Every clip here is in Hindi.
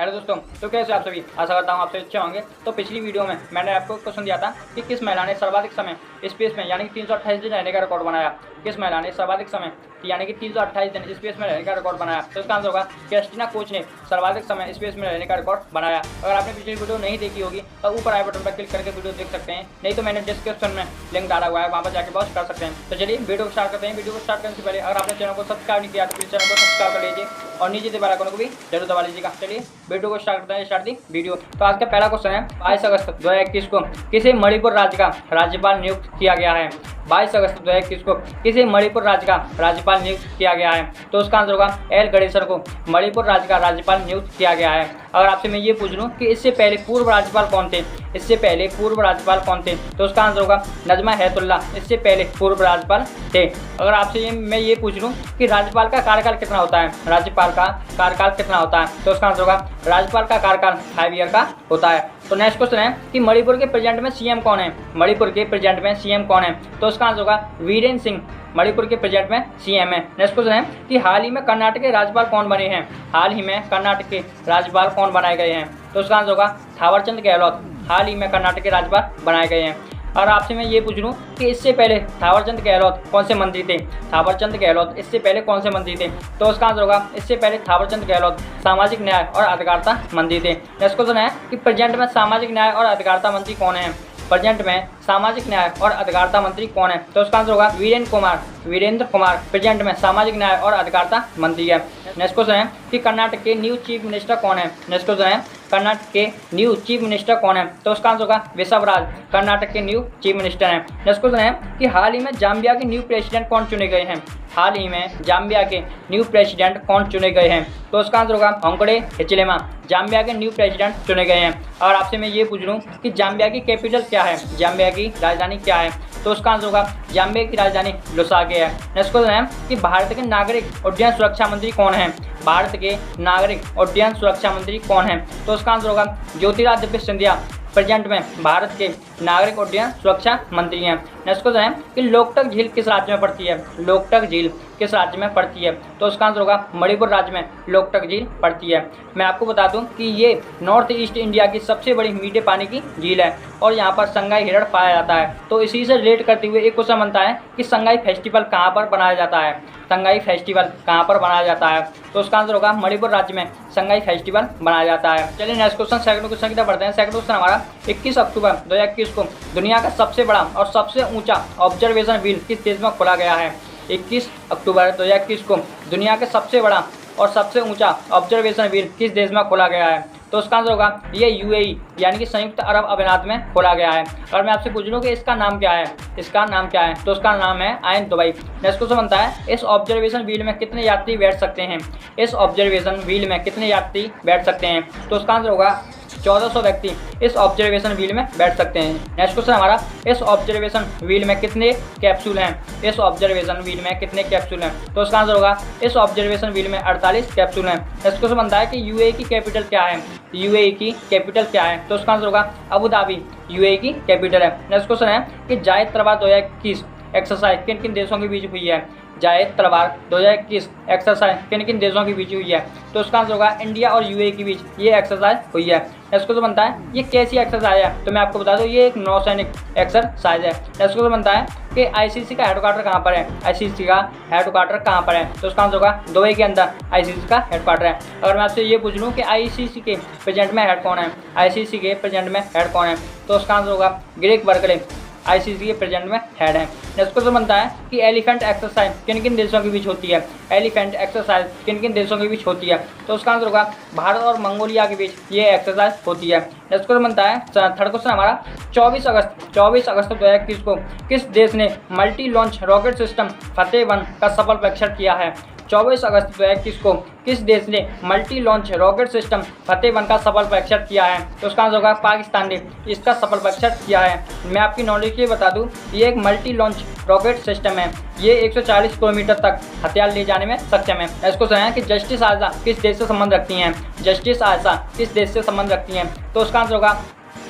हेलो दोस्तों, तो कैसे आप सभी, आशा करता हूँ आप सभी अच्छे होंगे। तो पिछली वीडियो में मैंने आपको क्वेश्चन दिया था कि किस महिला ने सर्वाधिक समय स्पेस में यानी कि 328 दिन रहने का रिकॉर्ड बनाया। किस महिला ने सर्वाधिक समय यानी कि 328 दिन स्पेस में रहने का रिकॉर्ड बनाया। तो इसका आंसर होगा क्रिस्टीना कोच ने सर्वाधिक समय स्पेस में रहने का रिकॉर्ड बनाया। अगर आपने पिछली वीडियो नहीं देखी होगी तो ऊपर आई बटन पर क्लिक करके वीडियो देख सकते हैं, नहीं तो मैंने डिस्क्रिप्शन में लिंक डाला हुआ है, वहाँ पर जाकर वॉच कर सकते हैं। तो चलिए वीडियो को स्टार्ट करते हैं। वीडियो को स्टार्ट करने से पहले अगर आपने चैनल को सब्सक्राइब नहीं किया तो प्लीज चैनल को सब्सक्राइब कर लीजिए और नीचे से बेल आइकन को भी जरूर दबा लीजिएगा। चलिए वीडियो को स्टार्ट करते हैं। Start the video. तो आज का पहला क्वेश्चन है, 22 अगस्त 2021 को किसे मणिपुर राज्य का राज्यपाल नियुक्त किया गया है। 22 अगस्त 2021 को किसे मणिपुर राज्य का राज्यपाल नियुक्त किया गया है। तो उसका आंसर होगा एल गणेशन को मणिपुर राज्य का राज्यपाल नियुक्त किया गया है। अगर आपसे मैं ये पूछ लूँ कि इससे पहले पूर्व राज्यपाल कौन थे, इससे पहले पूर्व राज्यपाल कौन थे, तो उसका आंसर होगा नजमा हेपतुल्ला इससे पहले पूर्व राज्यपाल थे। अगर आपसे मैं ये पूछ लूँ कि राज्यपाल का कार्यकाल कितना होता है, राज्यपाल का कार्यकाल कितना होता है, तो उसका आंसर होगा राज्यपाल का कार्यकाल 5 ईयर का होता है। तो नेक्स्ट क्वेश्चन है कि मणिपुर के प्रेजेंट में सीएम कौन है। मणिपुर के प्रेजेंट में सीएम कौन है, तो उसका आंसर होगा वीरेंद्र सिंह मणिपुर के प्रेजेंट में सीएम है। नेक्स्ट क्वेश्चन है कि हाल ही में कर्नाटक के राज्यपाल कौन बने हैं। हाल ही में कर्नाटक के राज्यपाल कौन बनाए गए हैं, तो उसका आंसर होगा थावरचंद गहलोत हाल ही में कर्नाटक के राज्यपाल बनाए गए हैं। और आपसे मैं ये पूछ लूँ कि इससे पहले थावरचंद गहलोत कौन से मंत्री थे, थावरचंद गहलोत इससे पहले कौन से मंत्री थे, तो उसका आंसर होगा इससे पहले थावरचंद गहलोत सामाजिक न्याय और अधिकारिता मंत्री थे। नेक्स्ट क्वेश्चन है कि प्रेजेंट में सामाजिक न्याय और अधिकारिता मंत्री कौन है। प्रेजेंट में सामाजिक न्याय और अधिकारिता मंत्री कौन है, तो उसका आंसर होगा वीरेंद्र कुमार प्रेजेंट में सामाजिक न्याय और अधिकारिता मंत्री है। नेक्स्ट क्वेश्चन है कि कर्नाटक के न्यू चीफ मिनिस्टर कौन है। नेक्स्ट क्वेश्चन है कर्नाटक के न्यू चीफ मिनिस्टर कौन है, तो उसका आंसर होगा विशवराज कर्नाटक के न्यू चीफ मिनिस्टर हैं। नेक्स्ट क्वेश्चन है कि हाल ही में जाम्बिया के न्यू प्रेसिडेंट कौन चुने गए हैं। हाल ही में जाम्बिया के न्यू प्रेसिडेंट कौन चुने गए हैं, तो उसका आंसर होगा होंकड़े हिचिलेमा जाम्बिया के न्यू प्रेसिडेंट चुने गए हैं। और आपसे मैं ये पूछ लूँ कि जाम्बिया की कैपिटल क्या है, जाम्बिया की राजधानी क्या है, तो उसका आंसर होगा जाम्बिया की राजधानी लुसाके है। नेक्स्ट क्वेश्चन है कि भारत के नागरिक उड्डयन सुरक्षा मंत्री कौन है। भारत के नागरिक उड्डयन सुरक्षा मंत्री कौन है, तो उसका आंसर होगा ज्योतिरादित्य सिंधिया प्रेजेंट में भारत के नागरिक उड्डयन सुरक्षा मंत्री हैं। नेक्स्ट क्वेश्चन है कि लोकटक झील किस राज्य में पड़ती है। लोकटक झील किस राज्य में पड़ती है, तो उसका आंसर होगा मणिपुर राज्य में लोकटक झील पड़ती है। मैं आपको बता दूं कि ये नॉर्थ ईस्ट इंडिया की सबसे बड़ी मीठे पानी की झील है और यहाँ पर संगाई हिरण पाया जाता है। तो इसी से रिलेट करते हुए एक क्वेश्चन बनता है कि संगाई फेस्टिवल कहाँ पर बनाया जाता है। संगाई फेस्टिवल कहाँ पर बनाया जाता है, तो उसका आंसर होगा मणिपुर राज्य में संगाई फेस्टिवल बनाया जाता है। चलिए नेक्स्ट क्वेश्चन सेकंड क्वेश्चन की तरफ बढ़ते हैं। सेकंड क्वेश्चन हमारा 21 अक्टूबर 2021 को दुनिया का सबसे बड़ा और सबसे ऊंचा ऑब्जर्वेशन व्हील किस देश में खोला गया है। 21 अक्टूबर 2021 को दुनिया के सबसे बड़ा और सबसे ऊंचा ऑब्जर्वेशन व्हील किस देश में खोला गया है, तो उसका आंसर होगा ये यूएई यानी कि संयुक्त अरब अमीरात में खोला गया है। और मैं आपसे पूछ लूँ कि इसका नाम क्या है, इसका नाम क्या है, तो उसका नाम है आयन दुबई। नेक्स्ट क्वेश्चन बनता है इस ऑब्जर्वेशन व्हील में कितने यात्री बैठ सकते हैं। इस ऑब्जर्वेशन व्हील में कितने यात्री बैठ सकते हैं, तो उसका आंसर होगा 1400 व्यक्ति इस ऑब्जर्वेशन व्हील में बैठ सकते हैं। नेक्स्ट क्वेश्चन हमारा इस ऑब्जर्वेशन व्हील में कितने कैप्सूल हैं। इस ऑब्जर्वेशन व्हील में कितने कैप्सूल हैं, तो उसका आंसर होगा इस ऑब्जर्वेशन व्हील में 48 कैप्सूल हैं। नेक्स्ट क्वेश्चन बनता है कि यूएई की कैपिटल क्या है। यूएई की कैपिटल क्या है, तो उसका आंसर होगा अबू धाबी यूएई की कैपिटल है। नेक्स्ट क्वेश्चन है कि जायद तलवार 2021 एक्सरसाइज किन किन देशों के बीच हुई है। जायद तलवार 2021 एक्सरसाइज किन किन देशों के बीच हुई है, तो उसका आंसर होगा इंडिया और यूएई के बीच ये एक्सरसाइज हुई है। नेक्स्ट क्वेश्चन बनता है ये कैसी एक्सरसाइज है, तो मैं आपको बता दूं ये एक नौसैनिक एक्सरसाइज है। नेक्स्ट क्वेश्चन बनता है कि आईसीसी का हेडक्वार्टर कहाँ पर है। आईसीसी का हेडक्वार्टर कहाँ पर है, तो उसका आंसर होगा दुबई के अंदर आईसीसी का हेडक्वार्टर है। अगर मैं आपसे ये पूछ लूँ कि आईसीसी के प्रेजेंट में हेड कौन है, आईसीसी के प्रेजेंट में हेड कौन है, तो उसका आंसर होगा ग्रेग बर्कले आईसीसी के प्रेजेंट में हेड है। नेक्स्ट क्वेश्चन बनता है कि एलिफेंट एक्सरसाइज किन किन देशों के बीच होती है। एलिफेंट एक्सरसाइज किन किन देशों के बीच होती है, तो उसका आंसर होगा भारत और मंगोलिया के बीच ये एक्सरसाइज होती है। नेक्स्ट क्वेश्चन बनता है थर्ड क्वेश्चन हमारा 24 अगस्त 2021 को किस देश ने मल्टी लॉन्च रॉकेट सिस्टम फतेह-1 का सफल परीक्षण किया है। 24 अगस्त 2021 को किस देश ने मल्टी लॉन्च रॉकेट सिस्टम फतेह-1 का सफल परीक्षण किया है, तो उसका आंसर होगा पाकिस्तान ने इसका सफल परीक्षण किया है। मैं आपकी नॉलेज के लिए बता दूं ये एक मल्टी लॉन्च रॉकेट सिस्टम है, ये 140 किलोमीटर तक हथियार ले जाने में सक्षम है। इसको सुना है कि जस्टिस आयशा किस देश से संबंध रखती हैं। जस्टिस आयशा किस देश से संबंध रखती हैं, तो उसका आंसर होगा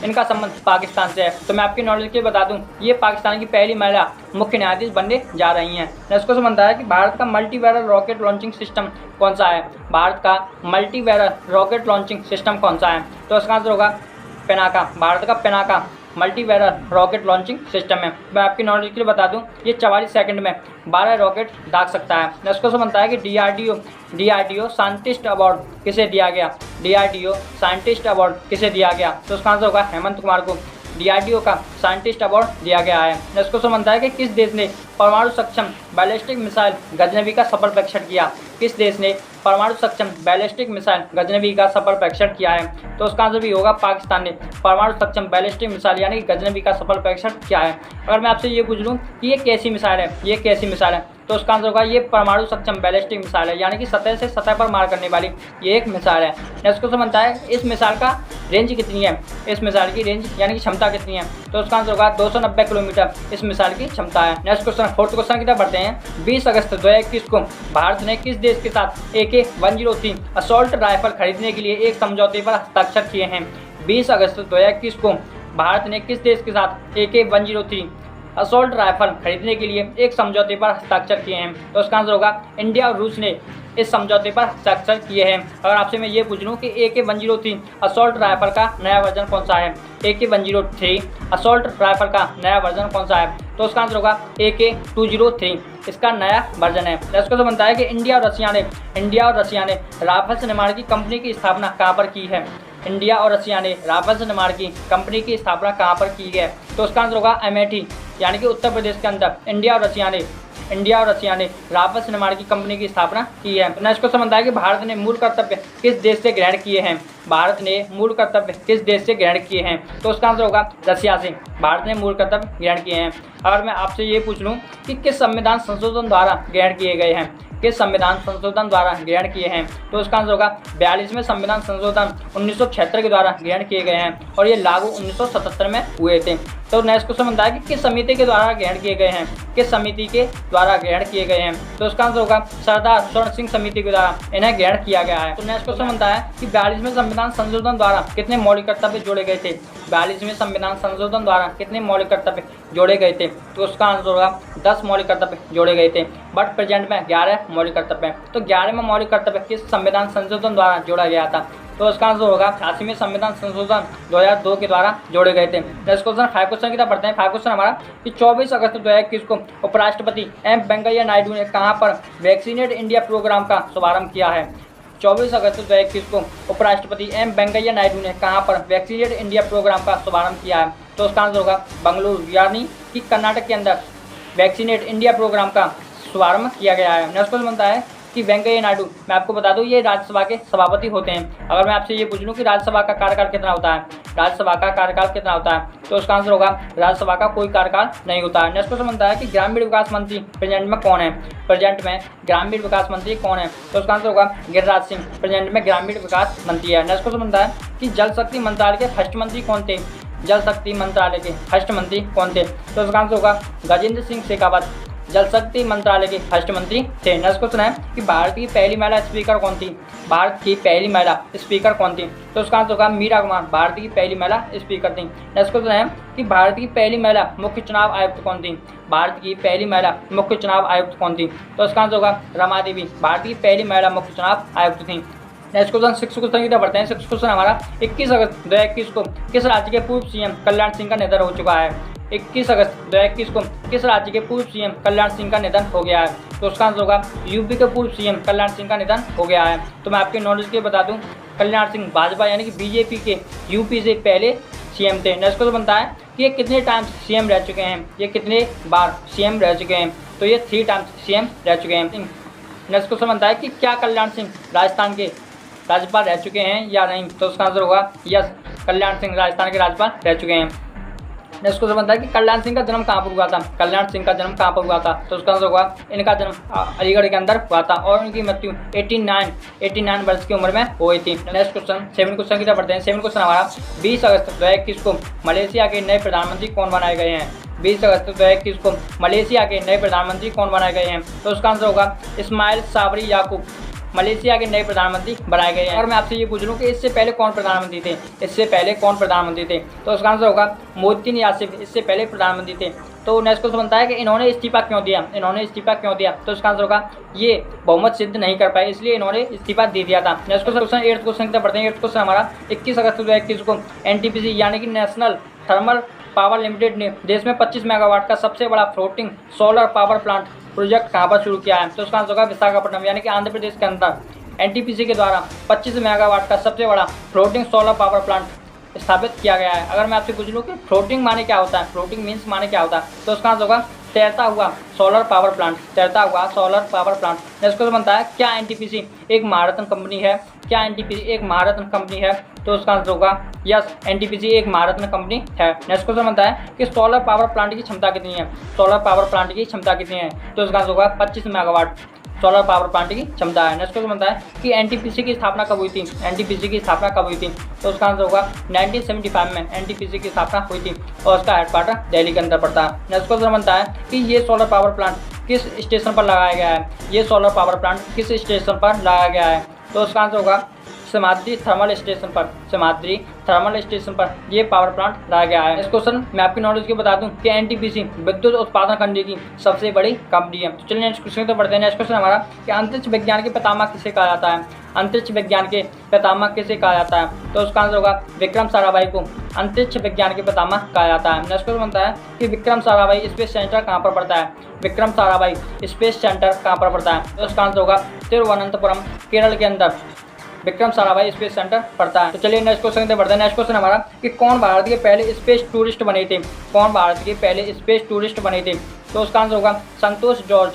इनका संबंध पाकिस्तान से है। तो मैं आपकी नॉलेज के लिए बता दूं, ये पाकिस्तान की पहली महिला मुख्य न्यायाधीश बनने जा रही हैं। नेक्स्ट क्वेश्चन बनता है कि भारत का मल्टीवैरल रॉकेट लॉन्चिंग सिस्टम कौन सा है। भारत का मल्टीवैरल रॉकेट लॉन्चिंग सिस्टम कौन सा है। तो इसका आंसर होगा पिनाका। भारत का पिनाका मल्टीवैरल रॉकेट लॉन्चिंग सिस्टम है। मैं आपकी नॉलेज के लिए बता दूं, ये 44 सेकंड में 12 रॉकेट दाग सकता है। नेक्स्ट क्वेश्चन बनता है कि डीआरडीओ साइंटिस्ट अवार्ड किसे दिया गया। डीआरडीओ साइंटिस्ट अवार्ड किसे दिया गया। तो उसका आंसर होगा हेमंत कुमार को डीआरडीओ का साइंटिस्ट अवार्ड दिया गया है। नेक्स्ट क्वेश्चन बनता है कि किस देश ने परमाणु सक्षम बैलिस्टिक मिसाइल गजनवी का सफल परीक्षण किया। किस देश ने परमाणु सक्षम बैलिस्टिक मिसाइल गजनवी का सफल परीक्षण किया है। तो उसका आंसर भी होगा पाकिस्तान ने परमाणु सक्षम बैलिस्टिक मिसाइल यानी कि गजनवी का सफल परीक्षण किया है। अगर मैं आपसे ये पूछ लूँ कि ये कैसी मिसाइल है, ये कैसी मिसाइल है, तो उसका आंसर होगा ये परमाणु सक्षम बैलिस्टिक मिसाइल है, यानी कि सतह से सतह पर मार करने वाली ये एक मिसाइल है। नेक्स्ट क्वेश्चन बनता है इस मिसाइल का रेंज कितनी है। इस मिसाइल की रेंज यानी कि क्षमता कितनी है। तो उसका आंसर होगा 290 किलोमीटर इस मिसाइल की क्षमता है। नेक्स्ट क्वेश्चन, फोर्थ क्वेश्चन की तरफ बढ़ते हैं। 20 अगस्त 2021 को भारत ने किस देश के साथ AK-103 असॉल्ट राइफल खरीदने के लिए एक समझौते पर हस्ताक्षर किए हैं। 20 अगस्त 2021 को भारत ने किस देश के साथ AK-103 असॉल्ट राइफल खरीदने के लिए एक समझौते पर हस्ताक्षर किए हैं। तो उसका आंसर होगा इंडिया और रूस ने इस समझौते पर हस्ताक्षर किए हैं। अगर आपसे मैं ये पूछ लूँ कि AK-103 असॉल्ट राइफल का नया वर्जन कौन सा है। AK-103 असॉल्ट राइफल का नया वर्जन कौन सा है। तो उसका आंसर होगा AK-203 इसका नया वर्जन है। नेक्स्ट क्वेश्चन बनता है कि इंडिया और रशिया ने राफेल निर्माण की कंपनी की स्थापना कहाँ पर की है। इंडिया और रशिया ने राफेल निर्माण की कंपनी की स्थापना कहाँ पर की है। तो उसका आंसर होगा अमेठी यानी कि उत्तर प्रदेश के अंदर इंडिया और रशिया ने राफेल निर्माण की कंपनी की स्थापना की है। नेक्स्ट क्वेश्चन बनता है कि भारत ने मूल कर्तव्य किस देश से ग्रहण किए हैं। भारत ने मूल कर्तव्य किस देश से ग्रहण किए हैं। तो उसका आंसर होगा रशिया से भारत ने मूल कर्तव्य ग्रहण किए हैं। अगर मैं आपसे ये पूछ लूँ कि किस संविधान संशोधन द्वारा ग्रहण किए गए हैं, किस संविधान संशोधन द्वारा ग्रहण किए हैं। तो उसका आंसर होगा 42वें संविधान संशोधन 1976 के द्वारा ग्रहण किए गए हैं और ये लागू 1977 में हुए थे। तो नेक्स्ट क्वेश्चन बनता है कि किस समिति के द्वारा ग्रहण किए गए हैं। किस समिति के द्वारा ग्रहण किए गए हैं। तो उसका आंसर होगा सरदार स्वर्ण सिंह समिति के द्वारा इन्हें ग्रहण किया गया है। तो नेक्स्ट क्वेश्चन बनता है कि 42वें संविधान संशोधन द्वारा कितने मौलिक कर्तव्य जोड़े गए थे। 42वें संविधान संशोधन द्वारा कितने मौलिक कर्तव्य जोड़े गए थे। तो उसका आंसर होगा 10 मौलिक कर्तव्य जोड़े गए थे, बट प्रेजेंट में 11 मौलिक कर्तव्य हैं। तो 11वें मौलिक कर्तव्य किस संविधान संशोधन द्वारा जोड़ा गया था। तो उसका आंसर होगा 88वें संविधान संशोधन 2002 के द्वारा जोड़े गए थे। नेक्स्ट क्वेश्चन 5 क्वेश्चन की तरफ बढ़ते हैं। 5 क्वेश्चन हमारा कि 24 अगस्त 2021 को उपराष्ट्रपति एम वेंकैया नायडू ने कहां पर वैक्सीनेट इंडिया प्रोग्राम का शुभारंभ किया है। 24 अगस्त 2021 को उपराष्ट्रपति एम वेंकैया नायडू ने कहां पर वैक्सीनेट इंडिया प्रोग्राम का शुभारंभ किया है। तो उसका आंसर होगा बेंगलुरु यानी कि कर्नाटक के अंदर वैक्सीनेट इंडिया प्रोग्राम का शुभारंभ किया गया है। नेक्स्ट क्वेश्चन बनता है कि वेंकैया नायडू, मैं आपको बता दूं ये राज्यसभा के सभापति होते हैं। अगर मैं आपसे ये पूछ लूं कि राज्यसभा का कार्यकाल कितना होता है, राज्यसभा का कार्यकाल कितना होता है, तो उसका आंसर होगा राज्यसभा का कोई कार्यकाल नहीं होता है। नेक्स्ट क्वेश्चन बनता है कि ग्रामीण विकास मंत्री प्रेजेंट में कौन है। प्रेजेंट में ग्रामीण विकास मंत्री कौन है। तो उसका आंसर होगा गिरिराज सिंह प्रेजेंट में ग्रामीण विकास मंत्री है। नेक्स्ट क्वेश्चन बनता है कि जल शक्ति मंत्रालय के फर्स्ट मंत्री कौन थे। जल शक्ति मंत्रालय के फर्स्ट मंत्री कौन थे। तो उसका आंसर होगा गजेंद्र सिंह शेखावत जल शक्ति मंत्रालय के फर्स्ट मंत्री थे। नेक्स्ट क्वेश्चन है कि भारत की पहली महिला स्पीकर कौन थी। भारत की पहली महिला स्पीकर कौन थी। तो उसका आंसर होगा मीरा कुमार भारत की पहली महिला स्पीकर थी। नेक्स्ट क्वेश्चन है कि भारत की पहली महिला मुख्य चुनाव आयुक्त कौन थी। भारत की पहली महिला मुख्य चुनाव आयुक्त कौन थी। तो उसका आंसर होगा रमा देवी भारत की पहली महिला मुख्य चुनाव आयुक्त थी। नेक्स्ट क्वेश्चन 6 क्वेश्चन की तरफ बढ़ते हैं। 6 क्वेश्चन हमारा 21 अगस्त 2021 को किस राज्य के पूर्व सीएम कल्याण सिंह का निधन हो चुका है। 21 अगस्त 2021 को किस राज्य के पूर्व सीएम कल्याण सिंह का निधन हो गया है। तो उसका आंसर होगा यूपी के पूर्व सीएम कल्याण सिंह का निधन हो गया है। तो मैं आपके नॉलेज के बता दूं कल्याण सिंह भाजपा यानी कि बीजेपी के यूपी से पहले सीएम थे। नेक्स्ट क्वेश्चन बनता है कि ये कितने टाइम्स सीएम रह चुके हैं, ये कितने बार सीएम रह चुके हैं। तो ये 3 टाइम्स सीएम रह चुके हैं। नेक्स्ट क्वेश्चन बनता है कि क्या कल्याण सिंह राजस्थान के राज्यपाल रह चुके हैं या नहीं। तो उसका आंसर होगा यस, कल्याण सिंह राजस्थान के राज्यपाल रह चुके हैं। नेक्स्ट क्वेश्चन बनता है कि कल्याण सिंह का जन्म कहाँ पर हुआ था। कल्याण सिंह का जन्म कहाँ पर हुआ था। तो उसका आंसर होगा इनका जन्म अलीगढ़ के अंदर हुआ था और उनकी मृत्यु 89 वर्ष की उम्र में हुई थी। नेक्स्ट क्वेश्चन 7 क्वेश्चन की तरफ बढ़ते हैं। 7 क्वेश्चन हमारा 20 अगस्त 2021 को मलेशिया के नए प्रधानमंत्री कौन बनाए गए हैं। 20 अगस्त 2021 को मलेशिया के नए प्रधानमंत्री कौन बनाए गए हैं। तो उसका आंसर होगा इस्माइल साबरी याकूब मलेशिया के नए प्रधानमंत्री बनाए गए हैं। और मैं आपसे ये पूछ लूँ कि इससे पहले कौन प्रधानमंत्री थे, इससे पहले कौन प्रधानमंत्री थे, तो उसका आंसर होगा मोहद्दीन यासिन इससे पहले प्रधानमंत्री थे। तो नेक्स्ट क्वेश्चन बनता है कि इन्होंने इस्तीफा क्यों दिया, इन्होंने इस्तीफा क्यों दिया, तो इसका आंसर होगा ये बहुमत सिद्ध नहीं कर पाए इसलिए इन्होंने इस्तीफा दे दिया था। नेक्स्ट क्वेश्चन 8th क्वेश्चन की तरफ बढ़ते हैं। 8th क्वेश्चन हमारा 21 अगस्त 2021 को एनटीपीसी यानी कि नेशनल थर्मल पावर लिमिटेड ने देश में 25 मेगावाट का सबसे बड़ा floating solar power plant project कहाँ पर शुरू किया है, तो उसका आंसर होगा विशाखापट्टनम यानी कि आंध्र प्रदेश के अंदर एनटीपीसी के द्वारा 25 मेगावाट का सबसे बड़ा फ्लोटिंग सोलर पावर प्लांट स्थापित किया गया है। अगर मैं आपसे पूछ लूँ कि फ्लोटिंग माने क्या होता है, फ्लोटिंग मीन्स माने क्या होता है, तो उसका आंसर होगा तैरता हुआ सोलर पावर प्लांट, तैरता हुआ solar power plant. Next question बनता है क्या एनटीपीसी एक महारत्न कंपनी है, क्या एनटीपीसी एक महारत्न कंपनी है, तो उसका आंसर होगा यस एनटीपीसी एक महारत्न कंपनी है। नेक्स्ट क्वेश्चन बनता है कि सोलर पावर प्लांट की क्षमता कितनी है, सोलर पावर प्लांट की क्षमता कितनी है, तो उसका आंसर होगा 25 मेगावाट सोलर पावर प्लांट की क्षमता है। नेक्स्ट क्वेश्चन बनता है कि एनटीपीसी की स्थापना कब हुई थी, एनटीपीसी की स्थापना कब हुई थी, तो उसका आंसर होगा 1975 में एनटीपीसी की स्थापना हुई थी और उसका हेडक्वार्टर दिल्ली के अंदर पड़ता है। नेक्स्ट क्वेश्चन बनता है कि ये सोलर पावर प्लांट किस स्टेशन पर लगाया गया है, ये सोलर पावर प्लांट किस स्टेशन पर लगाया गया है, तो उसका आंसर होगा समाद्री थर्मल स्टेशन पर, समाद्री थर्मल स्टेशन पर ये पावर प्लांट लगाया गया है। इस क्वेश्चन मैं आपकी नॉलेज के बता दूं कि एनटीपीसी विद्युत उत्पादन करने की सबसे बड़ी कंपनी है। तो चलिए नेक्स्ट क्वेश्चन तो बढ़ते हैं। नेक्स्ट क्वेश्चन हमारा कि अंतरिक्ष विज्ञान के पितामह किसे कहा जाता है, अंतरिक्ष विज्ञान के पितामह किसे कहा जाता है, तो उसका आंसर होगा विक्रम साराभाई को अंतरिक्ष विज्ञान के पितामह कहा जाता है। नेक्स्ट क्वेश्चन बनता है कि विक्रम साराभाई स्पेस सेंटर कहाँ पर पड़ता है, विक्रम साराभाई स्पेस सेंटर कहाँ पर पड़ता है, तो उसका आंसर होगा तिरुवनंतपुरम केरल के अंदर विक्रम साराभाई स्पेस सेंटर पड़ता है। तो चलिए नेक्स्ट क्वेश्चन से बढ़ते हैं। नेक्स्ट क्वेश्चन हमारा कि कौन भारत के पहले स्पेस टूरिस्ट बने थे, कौन भारत के पहले स्पेस टूरिस्ट बने थे, तो उसका आंसर होगा संतोष जॉर्ज,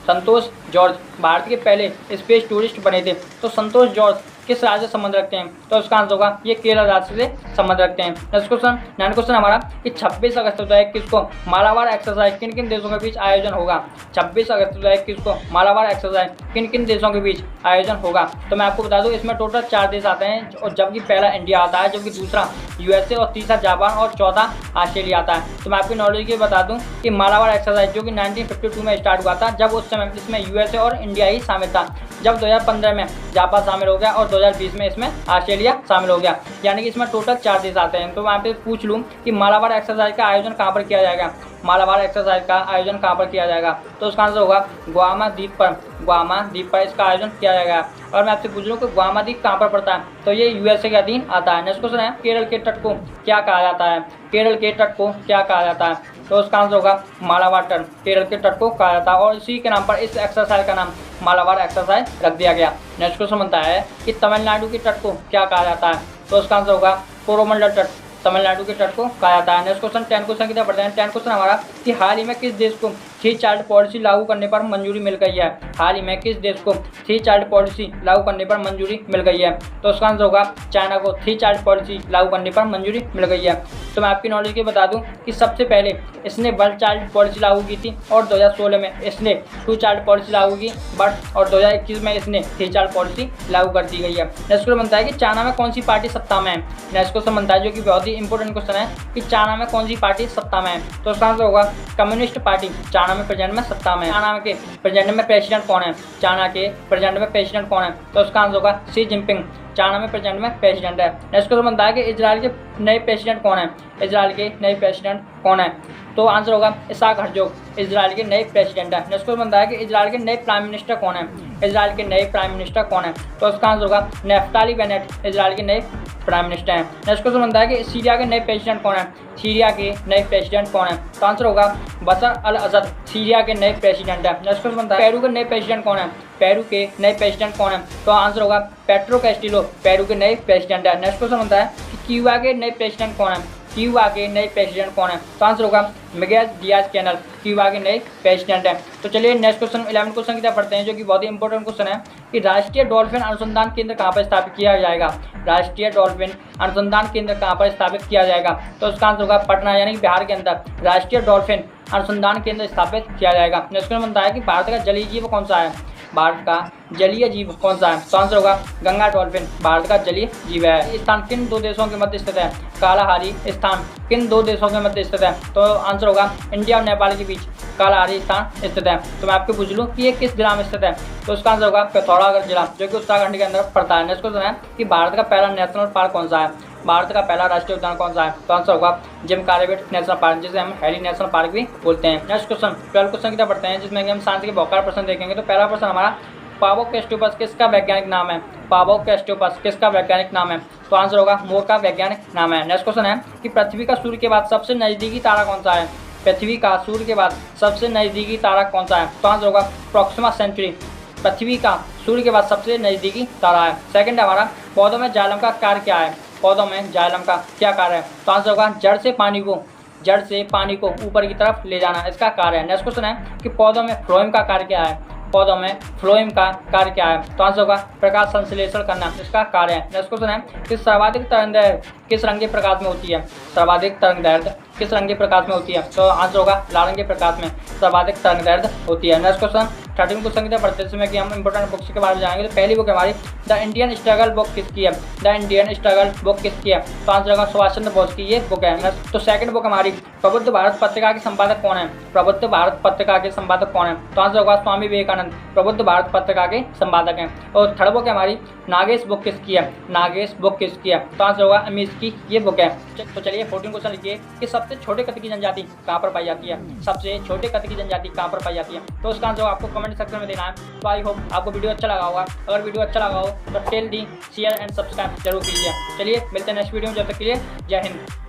संतोष जॉर्ज भारत के पहले स्पेस टूरिस्ट बने थे। तो संतोष जॉर्ज किस राज्य से संबंध रखते हैं, तो उसका आंसर होगा ये केरल राज्य से संबंध रखते हैं। नेक्स्ट क्वेश्चन 9 क्वेश्चन हमारा कि 26 अगस्त 2021 को मालाबार एक्सरसाइज किन किन देशों के बीच आयोजन होगा, 26 अगस्त 2021 को मालाबार एक्सरसाइज किन किन देशों के बीच आयोजन होगा, तो मैं आपको बता दूं इसमें टोटल 4 देश आते हैं और जबकि पहला इंडिया आता है, जबकि दूसरा यूएसए और तीसरा जापान और चौथा ऑस्ट्रेलिया आता है। तो मैं आपकी नॉलेज के बता दूं कि मालाबार एक्सरसाइज जो कि 1952 में स्टार्ट हुआ था, जब उस समय इसमें यूएसए और इंडिया ही शामिल था, जब 2015 में जापान शामिल हो गया और 2020 में इसमें ऑस्ट्रेलिया शामिल हो गया, यानी कि इसमें टोटल 4 देश आते हैं। तो वहाँ पे पूछ लूँ कि मालाबार एक्सरसाइज का आयोजन कहाँ पर किया जाएगा, मालाबार एक्सरसाइज का आयोजन कहाँ पर किया जाएगा, तो उसका आंसर होगा गुआमा द्वीप पर, गुआमा द्वीप पर इसका आयोजन किया जाएगा। और मैं आपसे पूछ लूँ कि गुआमा द्वीप कहाँ पर पड़ता है, तो ये यूएसए के अधीन आता है। नेक्स्ट क्वेश्चन है केरल के तट को क्या कहा जाता है, केरल के तट को क्या कहा जाता है, तो उसका आंसर होगा मालाबार तट, केरल के तट को कहा जाता है और इसी के नाम पर इस एक्सरसाइज का नाम मालाबार एक्सरसाइज रख दिया गया। नेक्स्ट क्वेश्चन बनता है कि तमिलनाडु के तट को क्या कहा जाता है, तो उसका आंसर होगा कोरोमंडल तट, तमिलनाडु के तट को कहा जाता है। नेक्स्ट क्वेश्चन 10 क्वेश्चन की तरफ बढ़ते हैं। 10 क्वेश्चन हमारा कि हाल ही में किस देश को 3 चाइल्ड पॉलिसी लागू करने पर मंजूरी मिल गई है, हाल ही में किस देश को 3 चाइल्ड पॉलिसी लागू करने पर मंजूरी मिल गई है, तो उसका आंसर होगा चाइना को 3 चाइल्ड पॉलिसी लागू करने पर मंजूरी मिल गई है। तो मैं आपकी नॉलेज के बता दूं कि सबसे पहले इसने 1 चाइल्ड पॉलिसी लागू की थी और 2016 में इसने 2 चाइल्ड पॉलिसी लागू की, बट और 2021 में इसने 3 चाइल्ड पॉलिसी लागू कर दी गई है। नेक्स्ट क्वेश्चन बनता है कि चाइना में कौन सी पार्टी सत्ता में है, नेक्स्ट क्वेश्चन बनता है जो कि बहुत ही इंपॉर्टेंट क्वेश्चन है कि चाइना में कौन सी पार्टी सत्ता में है, तो उसका आंसर होगा कम्युनिस्ट पार्टी चाइना में प्रेजेंट में सत्ता में। चाइना के प्रेजेंट में प्रेसिडेंट कौन है, चाइना के प्रेजेंट में प्रेसिडेंट कौन है, तो उसका आंसर होगा शी जिनपिंग चाइना में प्रेजेंट में प्रेसिडेंट है। नेक्स्ट क्वेश्चन बनता है कि इजराइल के नए प्रेसिडेंट कौन है, इजराइल के नए प्रेसिडेंट कौन है, तो आंसर होगा इसाक हर्जोग इजराइल के नए प्रेसिडेंट है। नेक्स्ट क्वेश्चन बनता है कि इजराइल के नए प्राइम मिनिस्टर कौन है, इजराइल के नए प्राइम मिनिस्टर कौन है, तो उसका आंसर होगा नेफ्ताली बेनेट इजराइल के नए प्राइम मिनिस्टर हैं। नेक्स्ट क्वेश्चन बनता है कि सीरिया के नए प्रेसिडेंट कौन है, सीरिया के नए प्रेसिडेंट कौन है, तो आंसर होगा बशर अल असद सीरिया के नए प्रेसिडेंट है। नेक्स्ट क्वेश्चन बनता है पेरू के नए प्रेसिडेंट कौन है, पेरू के नए प्रेसिडेंट कौन है, तो आंसर होगा पेट्रो कैस्टिलो पेरू के नए प्रेसिडेंट है। नेक्स्ट क्वेश्चन बनता है कि क्यूबा के नए प्रेसिडेंट कौन है, क्यूबा के नए प्रेसिडेंट कौन है, तो आंसर होगा मिगेल डियाज कैनल क्यूबा के नए प्रेसिडेंट है। तो चलिए नेक्स्ट क्वेश्चन 11 क्वेश्चन की तरफ पढ़ते हैं जो कि बहुत ही इंपॉर्टेंट क्वेश्चन है कि राष्ट्रीय डॉल्फिन अनुसंधान केंद्र कहाँ पर स्थापित किया जाएगा, राष्ट्रीय डॉल्फिन अनुसंधान केंद्र कहाँ पर स्थापित किया जाएगा, तो उसका आंसर होगा पटना यानी कि बिहार के अंदर राष्ट्रीय डॉल्फिन अनुसंधान केंद्र स्थापित किया जाएगा। नेक्स्ट क्वेश्चन बनता है कि भारत का जलीय जीव कौन सा है, भारत का जलीय जीव कौन सा है? तो आंसर होगा गंगा डॉल्फिन भारत का जलीय जीव है। स्थान किन दो देशों के मध्य स्थित है? कालाहारी स्थान किन दो देशों के मध्य स्थित है? तो आंसर होगा इंडिया और नेपाल के बीच कालाहारी स्थान स्थित है। तो मैं आपको पूछ लूँ कि ये किस जिला में स्थित है? तो उसका आंसर होगा पिथौरागढ़ जिला, जो कि उत्तराखंड के अंदर पड़ता है। नेक्स्ट क्वेश्चन है कि भारत का पहला नेशनल पार्क कौन सा है? भारत का पहला राष्ट्रीय उद्यान कौन सा है? तो आंसर होगा जिम कॉर्बेट नेशनल पार्क, जिसे हम हैरी नेशनल पार्क भी बोलते हैं। नेक्स्ट क्वेश्चन 12 क्वेश्चन की तरफ बढ़ते हैं, जिसमें हम साइंस के बहुत प्रश्न देखेंगे। तो पहला प्रश्न हमारा, पावोकेस्टोपस किसका वैज्ञानिक नाम है? पावोकेस्टोपस किसका वैज्ञानिक नाम है? तो आंसर होगा मोर का वैज्ञानिक नाम है। नेक्स्ट क्वेश्चन है कि पृथ्वी का सूर्य के बाद सबसे नजदीकी तारा कौन सा है? पृथ्वी का सूर्य के बाद सबसे नजदीकी तारा कौन सा है? तो आंसर होगा प्रोक्सिमा सेंचुरी, पृथ्वी का सूर्य के बाद सबसे नजदीकी तारा है। सेकंड है हमारा, पौधों में जाइलम का कार्य क्या है? पौधों में जाइलम का क्या कार्य है? तो आंसर होगा जड़ से पानी को ऊपर की तरफ ले जाना, इसका कार्य है। नेक्स्ट क्वेश्चन है कि पौधों में फ्लोएम का कार्य क्या है? पौधों में फ्लोएम का कार्य क्या है? तो आंसर होगा प्रकाश संश्लेषण करना, इसका कार्य है। नेक्स्ट क्वेश्चन है कि सर्वाधिक तरंगदैर्घ्य किस रंग के प्रकाश में होती है? सर्वाधिक तरंगदैर्घ्य किस रंग के प्रकाश में होती है? तो आंसर होगा लाल रंग के प्रकाश में सर्वाधिक तरंगदैर्घ्य होती है। नेक्स्ट क्वेश्चन 13 क्वेश्चन की तरफ बढ़ते हैं, जिसमें कि हम इंपोर्टेंट बुक्स के बारे में जाएंगे। तो पहली बुक हमारी द इंडियन स्ट्रगल बुक किसकी है? द इंडियन स्ट्रगल बुक किसकी है? तो आंसर होगा सुभाष चंद्र बोस की ये बुक है। तो सेकंड बुक हमारी प्रबुद्ध भारत पत्रिका के संपादक कौन है? प्रबुद्ध भारत पत्रिका के संपादक कौन है? तो आंसर होगा स्वामी विवेकानंद प्रबुद्ध भारत पत्रिका के संपादक हैं। और थर्ड बुक हमारी नागेश बुक किसकी है? नागेश बुक किसकी है? तो आंसर होगा अमीश की ये बुक है। तो चलिए 14 क्वेश्चन लिखिए कि सबसे छोटे कद की जनजाति कहाँ पर पाई जाती है? सबसे छोटे कद की जनजाति कहाँ पर पाई जाती है? तो उसका आंसर आपको कमेंट सेक्शन में देना है। तो आई होप आपको वीडियो अच्छा लगा होगा। अगर वीडियो अच्छा लगा हो तो tell the share and subscribe जरूर कीजिए। चलिए मिलते हैं नेक्स्ट वीडियो में, जब तक के लिए जय हिंद।